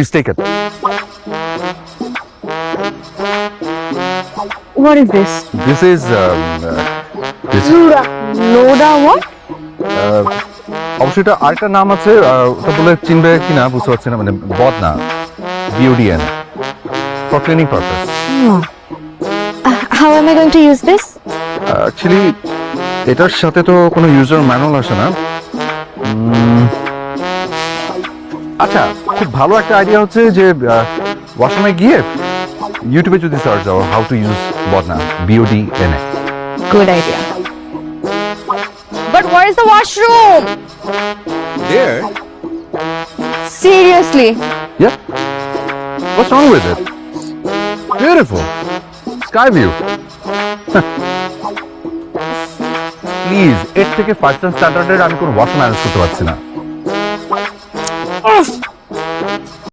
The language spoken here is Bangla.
Please take it. What is this? This is Loda. Loda what? অবশ্যই এটা আরেকটা নাম আছে, ওটা বলে চিনবে কিনা বুঝতে পারছি না, মানে বদনা, BODN, for cleaning purpose. How am I going to use this? Actually এটার সাথে তো কোনো ইউজার ম্যানুয়াল আসে না। আচ্ছা, খুব ভালো একটা আইডিয়া হচ্ছে যে ওয়াশরুমে গিয়ে ইউটিউবে যদি সার্চ দাও হাউ টু ইউজ বদনা, BODN. Good idea. But where is the washroom? There? Seriously? Yeah. What's wrong with it? Beautiful. Sky view. Please, এর থেকে 5 স্টার স্ট্যান্ডার্ডের আমি কোনো ওয়াশরুম ম্যানেজ করতে পারছি না।